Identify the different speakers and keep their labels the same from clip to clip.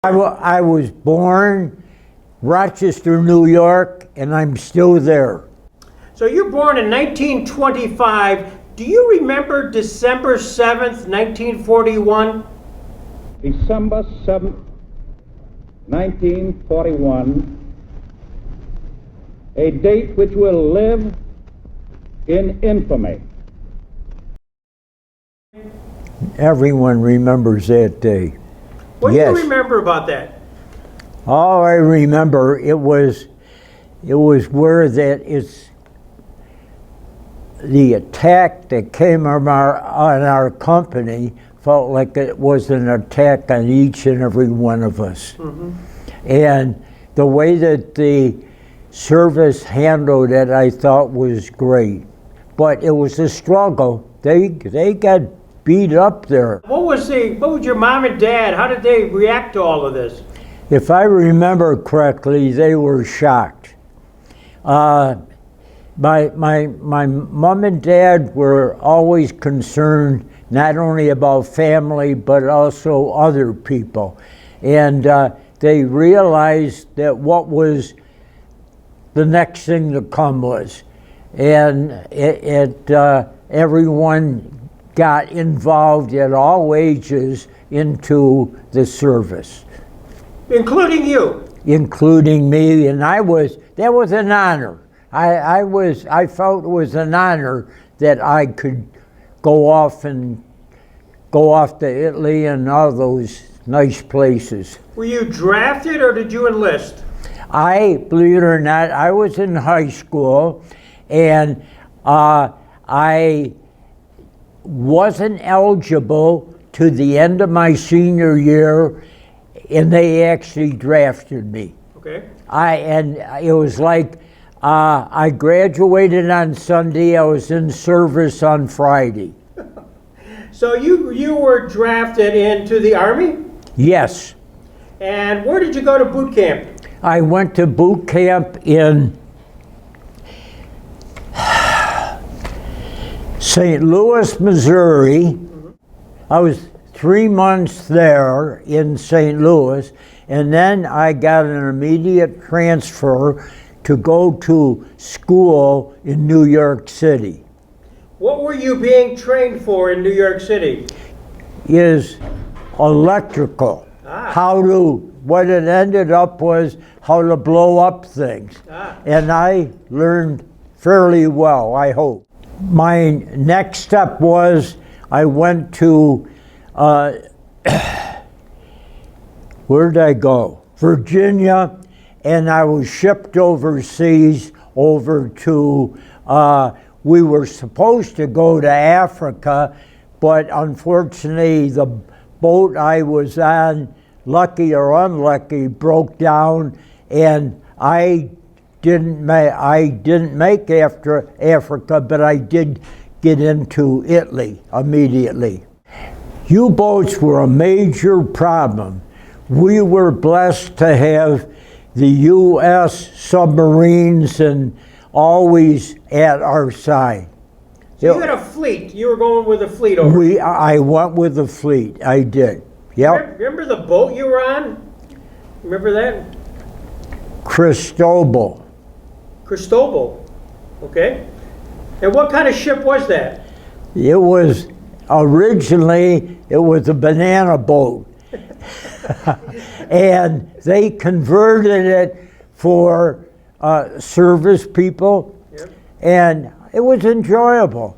Speaker 1: I was born Rochester, New York, and I'm still there.
Speaker 2: So you were born in 1925. Do you remember December 7th, 1941?
Speaker 3: December 7th, 1941, a date which will live in infamy.
Speaker 1: Everyone remembers that day.
Speaker 2: What
Speaker 1: Yes.
Speaker 2: do you remember about that?
Speaker 1: All I remember, it was where the attack that came on our company felt like it was an attack on each and every one of us. Mm-hmm. And the way that the service handled it, I thought was great. But it was a struggle. They got beat up there.
Speaker 2: What was your mom and dad, how did they react to all of this?
Speaker 1: If I remember correctly, they were shocked. My mom and dad were always concerned not only about family but also other people, and they realized that what was the next thing to come was, and everyone got involved at all ages into the service.
Speaker 2: Including you?
Speaker 1: Including me, and that was an honor. I felt it was an honor that I could go off to Italy and all those nice places.
Speaker 2: Were you drafted or did you enlist?
Speaker 1: Believe it or not, I was in high school, and I wasn't eligible to the end of my senior year, and they actually drafted me.
Speaker 2: Okay.
Speaker 1: And it was like I graduated on Sunday. I was in service on Friday.
Speaker 2: So you were drafted into the Army?
Speaker 1: Yes.
Speaker 2: And where did you go to boot camp?
Speaker 1: I went to boot camp in St. Louis, Missouri. Mm-hmm. I was 3 months there in St. Louis, and then I got an immediate transfer to go to school in New York City.
Speaker 2: What were you being trained for in New York City?
Speaker 1: Is electrical. What it ended up was how to blow up things. And I learned fairly well, I hope. My next step was I went to, where did I go? Virginia, and I was shipped overseas over to, we were supposed to go to Africa, but unfortunately the boat I was on, lucky or unlucky, broke down, and I didn't make after Africa, but I did get into Italy immediately. U-boats were a major problem. We were blessed to have the U.S. submarines and always at our side.
Speaker 2: So you had a fleet. You were going with a fleet over.
Speaker 1: I went with the fleet. I did. Yep.
Speaker 2: Remember the boat you were on? Remember that?
Speaker 1: Cristobal.
Speaker 2: Okay. And what kind of ship was that?
Speaker 1: It was originally a banana boat. And they converted it for service people. Yep. And it was enjoyable.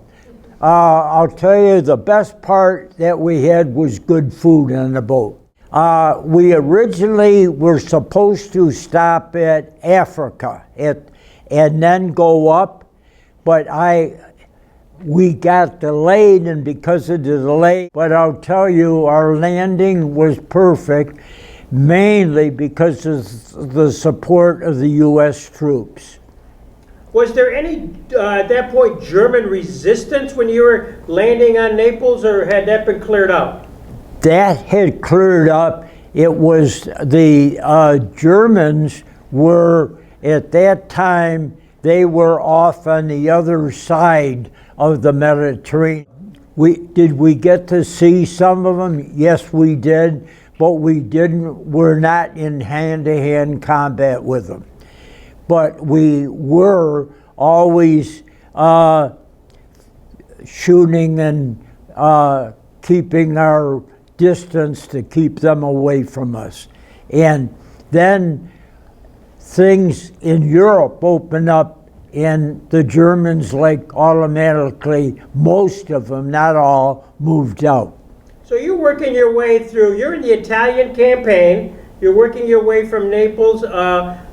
Speaker 1: I'll tell you, the best part that we had was good food on the boat. We originally were supposed to stop at Africa and then go up, but we got delayed, and because of the delay, but I'll tell you, our landing was perfect, mainly because of the support of the U.S. troops.
Speaker 2: Was there any, at that point, German resistance when you were landing on Naples, or had that been cleared up?
Speaker 1: That had cleared up. It was the Germans were, at that time, they were off on the other side of the Mediterranean. Did we get to see some of them? Yes, we did. but we're not in hand-to-hand combat with them. But we were always shooting and keeping our distance to keep them away from us. And then things in Europe opened up, and the Germans, like, automatically, most of them, not all, moved out.
Speaker 2: So you're working your way through, you're in the Italian campaign, you're working your way from Naples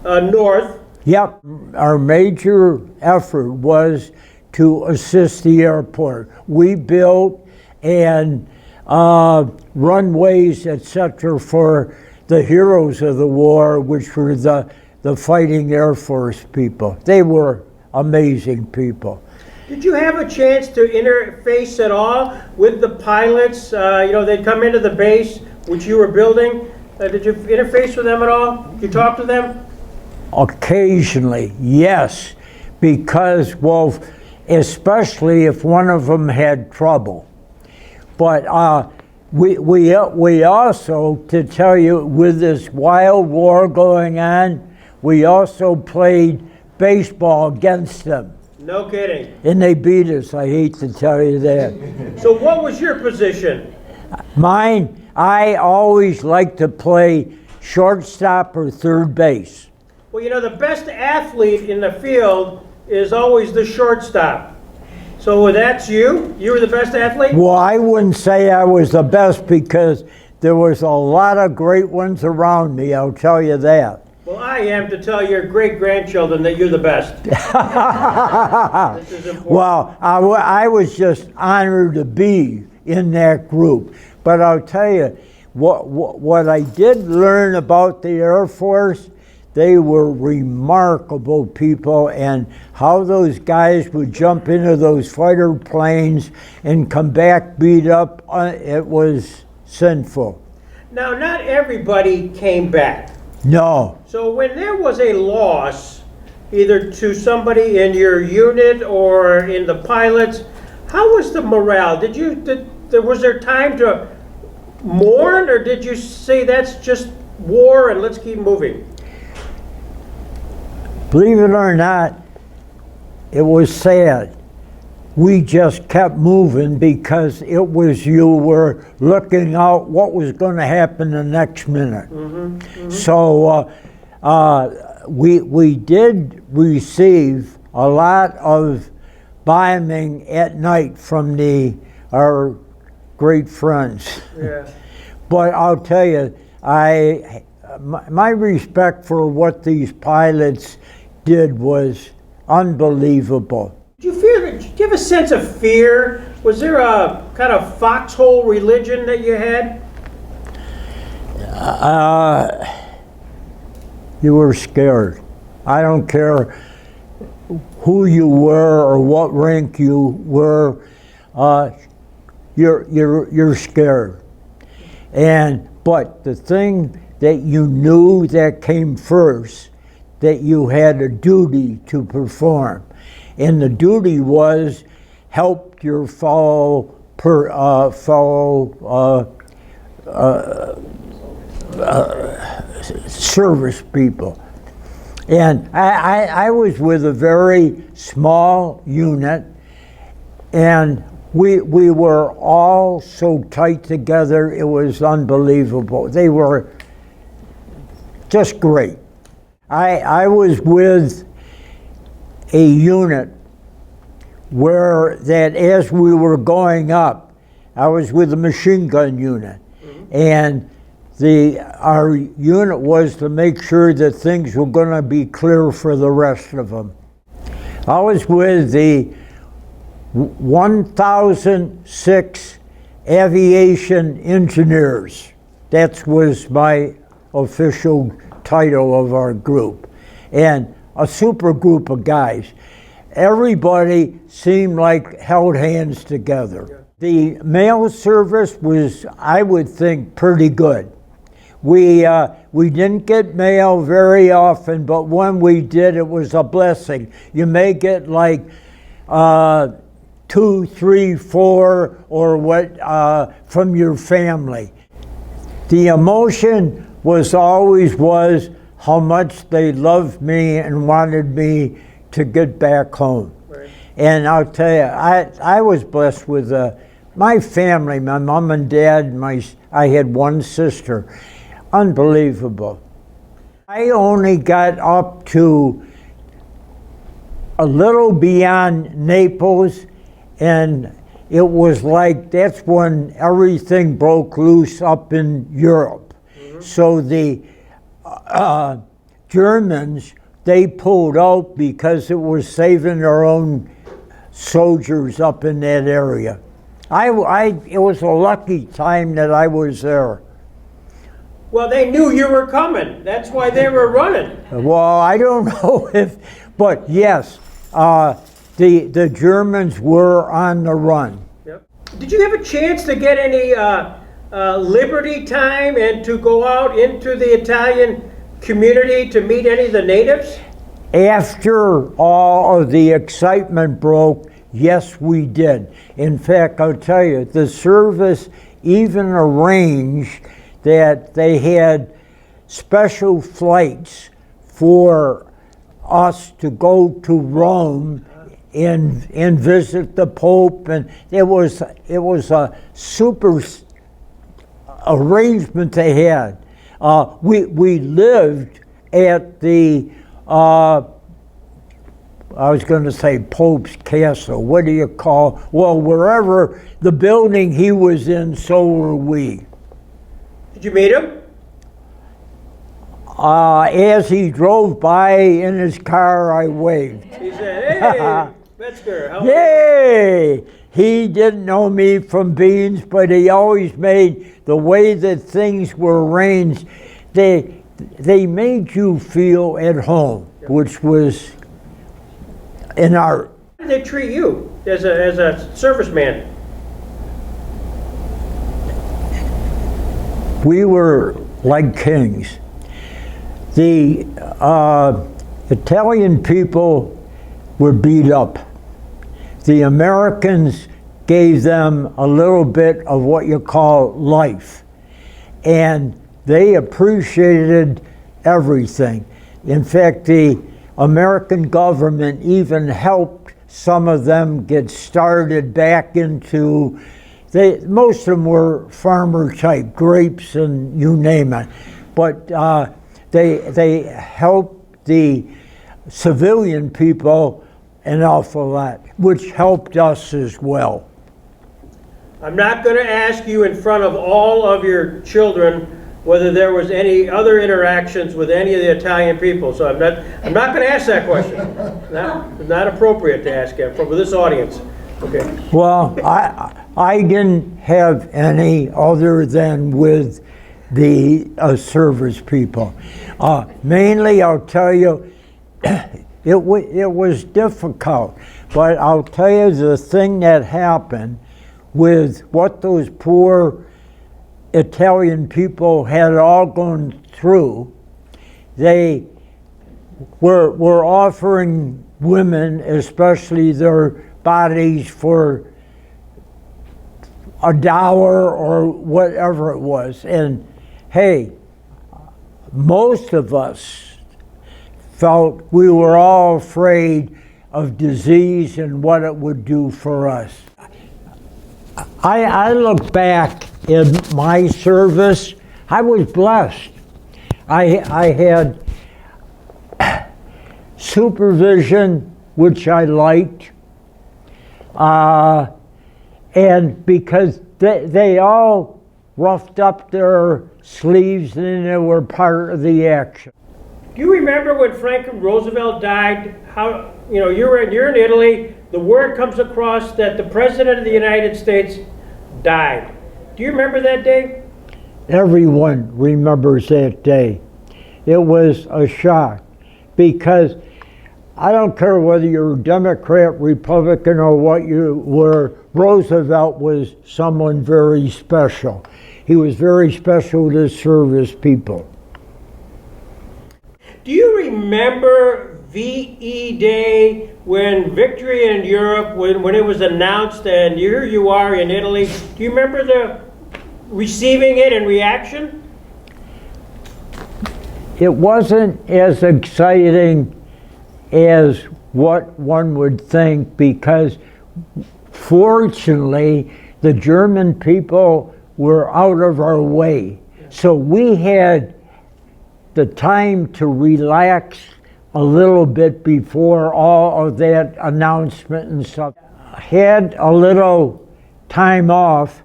Speaker 2: north.
Speaker 1: Yep, our major effort was to assist the airport. We built and runways, etc., for the heroes of the war, which were the fighting Air Force people. They were amazing people.
Speaker 2: Did you have a chance to interface at all with the pilots? They'd come into the base, which you were building. Did you interface with them at all? Did you talk to them?
Speaker 1: Occasionally, yes, because, well, especially if one of them had trouble. But we also, to tell you, with this wild war going on, we also played baseball against them.
Speaker 2: No kidding.
Speaker 1: And they beat us, I hate to tell you that.
Speaker 2: So what was your position?
Speaker 1: Mine, I always liked to play shortstop or third base.
Speaker 2: Well, the best athlete in the field is always the shortstop. So that's you? You were the best athlete?
Speaker 1: Well, I wouldn't say I was the best, because there was a lot of great ones around me, I'll tell you that.
Speaker 2: Well, I am to tell your great-grandchildren that you're the best. This is important.
Speaker 1: Well, I was just honored to be in that group. But I'll tell you, what I did learn about the Air Force, they were remarkable people, and how those guys would jump into those fighter planes and come back beat up, it was sinful.
Speaker 2: Now, not everybody came back.
Speaker 1: No.
Speaker 2: So when there was a loss, either to somebody in your unit or in the pilots, how was the morale? Was there time to mourn, or did you say that's just war and let's keep moving?
Speaker 1: Believe it or not, it was sad. We just kept moving, because you were looking out what was going to happen the next minute. Mm-hmm, mm-hmm. So we did receive a lot of bombing at night from our great friends.
Speaker 2: Yeah.
Speaker 1: But I'll tell you, my respect for what these pilots did was unbelievable.
Speaker 2: Did you have a sense of fear? Was there a kind of foxhole religion that you had?
Speaker 1: You were scared. I don't care who you were or what rank you were. You're scared. But the thing that you knew that came first, that you had a duty to perform. And the duty was help your fellow service people. And I was with a very small unit, and we were all so tight together, it was unbelievable. They were just great. I was with a unit where that as we were going up, I was with a machine gun unit, and our unit was to make sure that things were going to be clear for the rest of them. I was with the 1006 Aviation Engineers. That was my official title of our group, and a super group of guys. Everybody seemed like held hands together. The mail service was, I would think, pretty good. We didn't get mail very often, but when we did, it was a blessing. You may get like 2, 3, 4, or what from your family. The emotion was always how much they loved me and wanted me to get back home.
Speaker 2: Right.
Speaker 1: And I'll tell you, I was blessed with my family, my mom and dad, I had one sister. Unbelievable. I only got up to a little beyond Naples, and it was like that's when everything broke loose up in Europe. Mm-hmm. So the Germans, they pulled out because it was saving their own soldiers up in that area. It was a lucky time that I was there.
Speaker 2: Well, they knew you were coming. That's why they were running.
Speaker 1: Well, I don't know but yes, the Germans were on the run.
Speaker 2: Yep. Did you have a chance to get any liberty time and to go out into the Italian community to meet any of the natives?
Speaker 1: After all of the excitement broke, yes, we did. In fact, I'll tell you, the service even arranged that they had special flights for us to go to Rome and visit the Pope, and it was a super arrangement they had. We lived at the I was going to say Pope's Castle. What do you call? Well, wherever the building he was in, so were we.
Speaker 2: Did you meet him?
Speaker 1: As he drove by in his car, I waved.
Speaker 2: He said, "Hey, Metzger, how are you?"
Speaker 1: Yay! He didn't know me from beans, but he always made the way that things were arranged. They made you feel at home, which was in our.
Speaker 2: How did they treat you as a serviceman?
Speaker 1: We were like kings. The Italian people were beat up. The Americans gave them a little bit of what you call life, and they appreciated everything. In fact, the American government even helped some of them get started back into. Most of them were farmer type, grapes and you name it. But they helped the civilian people an awful lot, which helped us as well.
Speaker 2: I'm not going to ask you in front of all of your children whether there was any other interactions with any of the Italian people. So I'm not going to ask that question. Not appropriate to ask it for this audience. Okay.
Speaker 1: Well, I didn't have any other than with the service people. Mainly, I'll tell you, it was difficult. But I'll tell you the thing that happened with what those poor Italian people had all gone through. They were offering women, especially their bodies, for $1 or whatever it was. And hey, most of us felt we were all afraid of disease and what it would do for us. I look back in my service, I was blessed. I had supervision, which I liked. And because they all roughed up their sleeves and they were part of the action.
Speaker 2: Do you remember when Franklin Roosevelt died? How, you're in Italy, the word comes across that the President of the United States died. Do you remember that day?
Speaker 1: Everyone remembers that day. It was a shock because I don't care whether you're Democrat, Republican, or what you were, Roosevelt was someone very special. He was very special to service people.
Speaker 2: Do you remember VE Day, when victory in Europe, when it was announced, and here you are in Italy? Do you remember receiving it and reaction?
Speaker 1: It wasn't as exciting as what one would think, because fortunately the German people were out of our way. So we had the time to relax a little bit before all of that announcement and stuff. Had a little time off.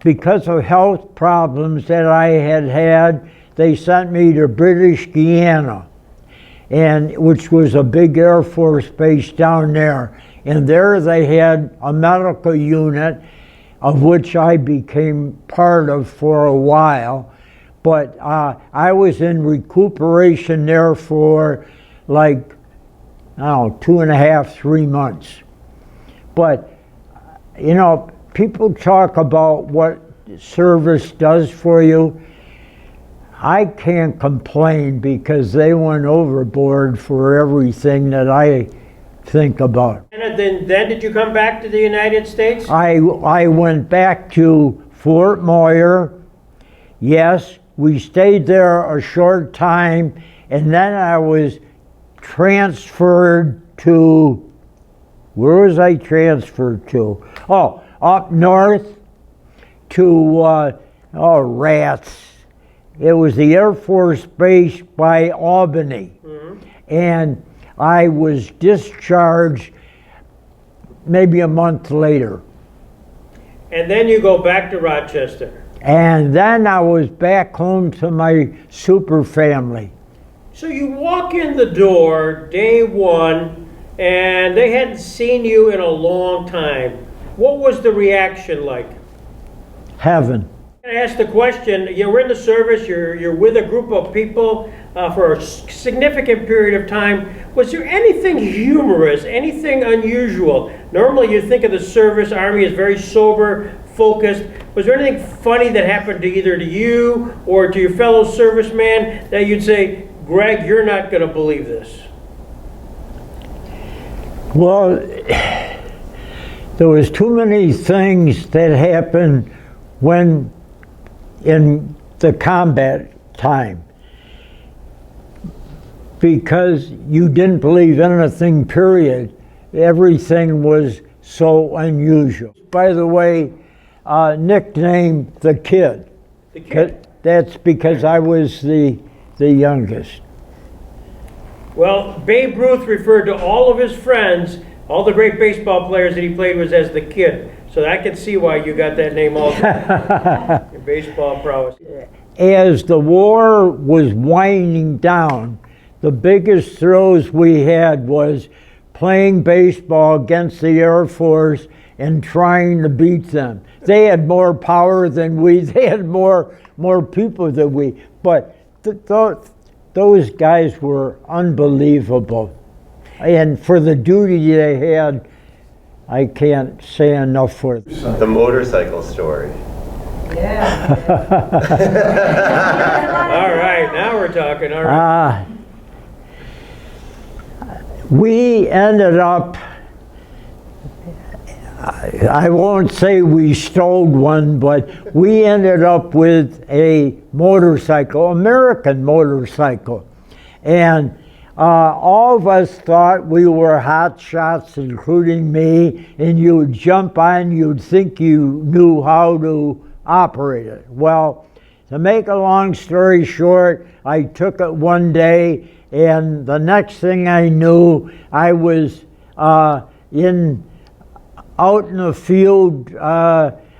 Speaker 1: Because of health problems that I had, they sent me to British Guiana, which was a big Air Force base down there. And there they had a medical unit, of which I became part of for a while. But I was in recuperation there for like, I don't know, 2.5, 3 months. But, you know, people talk about what service does for you. I can't complain, because they went overboard for everything that I think about.
Speaker 2: And then did you come back to the United States?
Speaker 1: I went back to Fort Moyer. Yes, we stayed there a short time, and then I was transferred to, where was I transferred to? Oh, up north to, rats. It was the Air Force Base by Albany. Mm-hmm. And I was discharged maybe a month later.
Speaker 2: And then you go back to Rochester.
Speaker 1: And then I was back home to my super family.
Speaker 2: So you walk in the door day one, and they hadn't seen you in a long time. What was the reaction like?
Speaker 1: Heaven.
Speaker 2: I asked the question, you're in the service, you're with a group of people for a significant period of time. Was there anything humorous, anything unusual? Normally you think of the service, Army as very sober, focused. Was there anything funny that happened to either to you or to your fellow serviceman that you'd say, Greg, you're not going to believe this?
Speaker 1: Well, there was too many things that happened when in the combat time, because you didn't believe anything, period. Everything was so unusual. By the way, nicknamed the Kid.
Speaker 2: The Kid?
Speaker 1: That's because I was the youngest.
Speaker 2: Well, Babe Ruth referred to all of his friends, all the great baseball players that he played with, as the Kid. So I can see why you got that name also. Your baseball prowess.
Speaker 1: As the war was winding down, the biggest thrills we had was playing baseball against the Air Force and trying to beat them. They had more power than we. They had more people than we. But those guys were unbelievable. And for the duty they had, I can't say enough for it.
Speaker 4: The motorcycle story.
Speaker 5: Yeah.
Speaker 2: All right, now we're talking. All right.
Speaker 1: We ended up, I won't say we stole one, but we ended up with a motorcycle, American motorcycle. And all of us thought we were hot shots, including me, and you would jump on, you'd think you knew how to operate it. Well, to make a long story short, I took it one day, and the next thing I knew, I was out in the field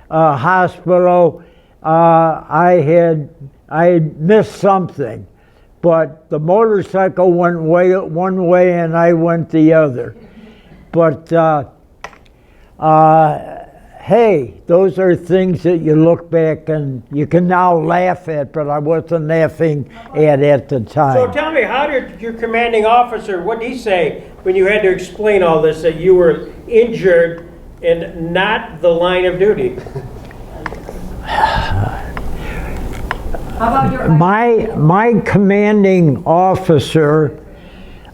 Speaker 1: hospital. I had missed something. But the motorcycle went one way and I went the other. But hey, those are things that you look back and you can now laugh at, but I wasn't laughing at the time.
Speaker 2: So tell me, how did your commanding officer, what did he say when you had to explain all this, that you were injured and not the line of duty?
Speaker 5: How about your
Speaker 1: My commanding officer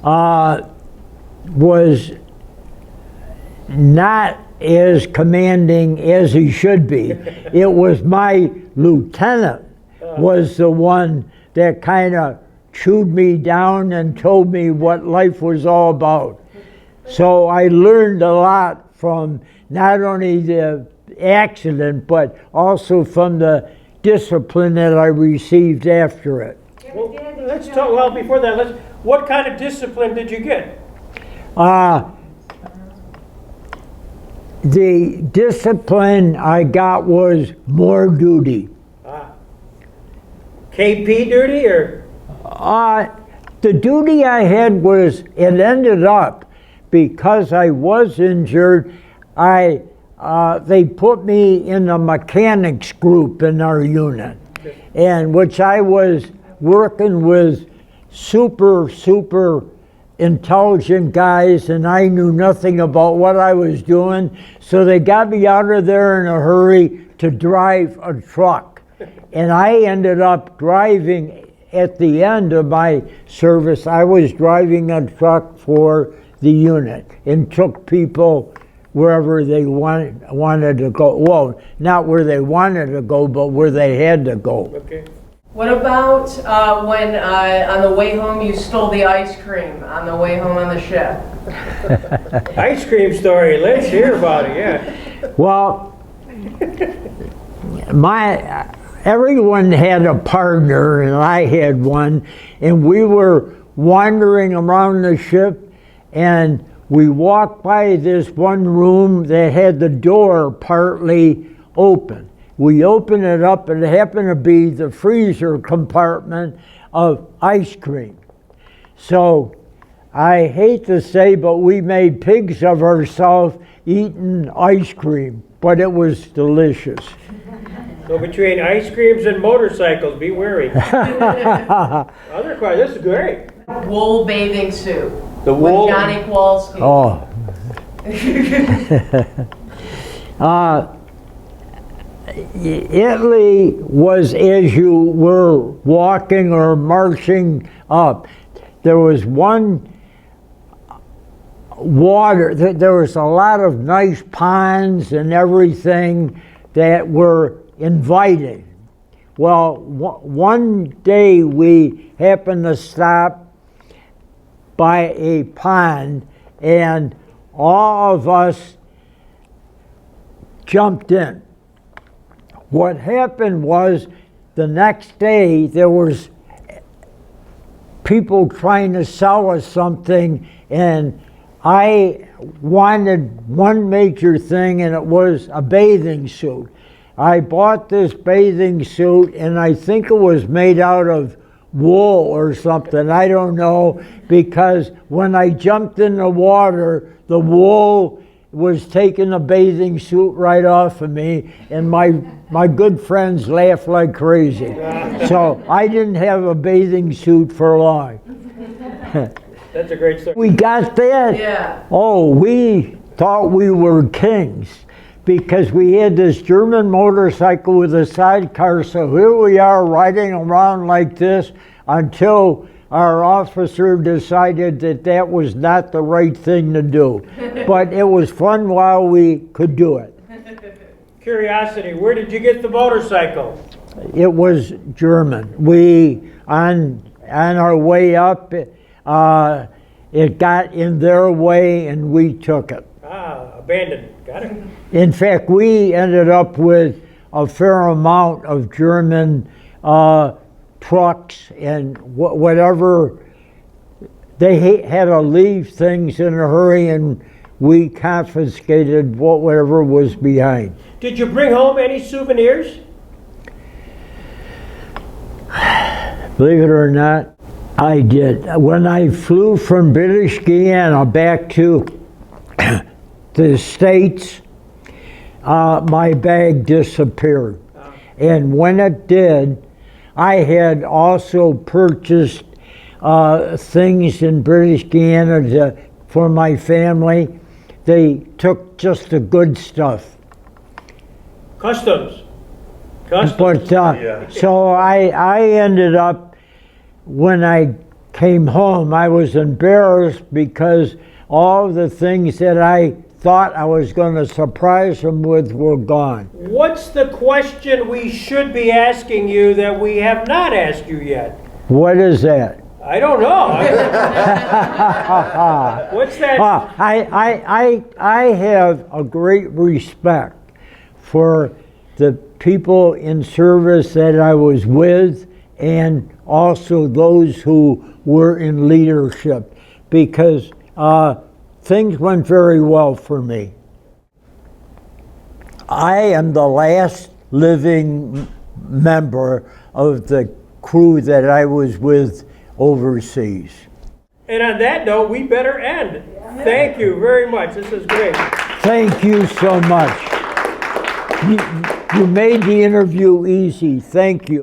Speaker 1: was not as commanding as he should be. It was my lieutenant was the one that kind of chewed me down and told me what life was all about. So I learned a lot from not only the accident, but also from the discipline that I received after it.
Speaker 2: Well, let's talk, well, before that, what kind of discipline did you get?
Speaker 1: The discipline I got was more duty.
Speaker 2: KP duty or?
Speaker 1: The duty I had was, it ended up, because I was injured, they put me in a mechanics group in our unit, and which I was working with super intelligent guys, and I knew nothing about what I was doing, so they got me out of there in a hurry to drive a truck. And I ended up driving, at the end of my service, I was driving a truck for the unit and took people wherever they wanted to go. Well, not where they wanted to go, but where they had to go.
Speaker 2: Okay.
Speaker 5: What about when on the way home you stole the ice cream on the way home on the ship?
Speaker 2: Ice cream story, let's hear about it, yeah.
Speaker 1: Well, everyone had a partner, and I had one, and we were wandering around the ship, and we walked by this one room that had the door partly open. We opened it up, and it happened to be the freezer compartment of ice cream. So I hate to say, but we made pigs of ourselves eating ice cream, but it was delicious.
Speaker 2: So between ice creams and motorcycles, be wary. Other question, this is great.
Speaker 5: Wool bathing suit.
Speaker 2: The wool?
Speaker 5: With Johnny Kowalski.
Speaker 1: Oh. Italy was, as you were walking or marching up, there was one water, there was a lot of nice ponds and everything that were inviting. Well, one day we happened to stop by a pond, and all of us jumped in. What happened was, the next day there was people trying to sell us something, and I wanted one major thing, and it was a bathing suit. I bought this bathing suit, and I think it was made out of wool or something, I don't know, because when I jumped in the water, the wool was taking the bathing suit right off of me, and my good friends laughed like crazy. So I didn't have a bathing suit for long.
Speaker 2: That's a great story.
Speaker 1: We got that.
Speaker 5: Yeah.
Speaker 1: Oh, we thought we were kings, because we had this German motorcycle with a sidecar, so here we are riding around like this until our officer decided that that was not the right thing to do. But it was fun while we could do it.
Speaker 2: Curiosity, where did you get the motorcycle?
Speaker 1: It was German. We, on our way up, it got in their way and we took it.
Speaker 2: Abandoned, got it.
Speaker 1: In fact, we ended up with a fair amount of German trucks and whatever. They had to leave things in a hurry, and we confiscated whatever was behind.
Speaker 2: Did you bring home any souvenirs?
Speaker 1: Believe it or not, I did. When I flew from British Guiana back to the States, my bag disappeared. And when it did, I had also purchased things in British Guiana for my family. They took just the good stuff.
Speaker 2: Customs.
Speaker 1: But so I ended up, when I came home, I was embarrassed because all the things that I thought I was going to surprise them with were gone.
Speaker 2: What's the question we should be asking you that we have not asked you yet?
Speaker 1: What is that?
Speaker 2: I don't know. What's that?
Speaker 1: I have a great respect for the people in service that I was with, and also those who were in leadership, because things went very well for me. I am the last living member of the crew that I was with overseas.
Speaker 2: And on that note, we better end. Thank you very much. This is great.
Speaker 1: Thank you so much. You made the interview easy. Thank you.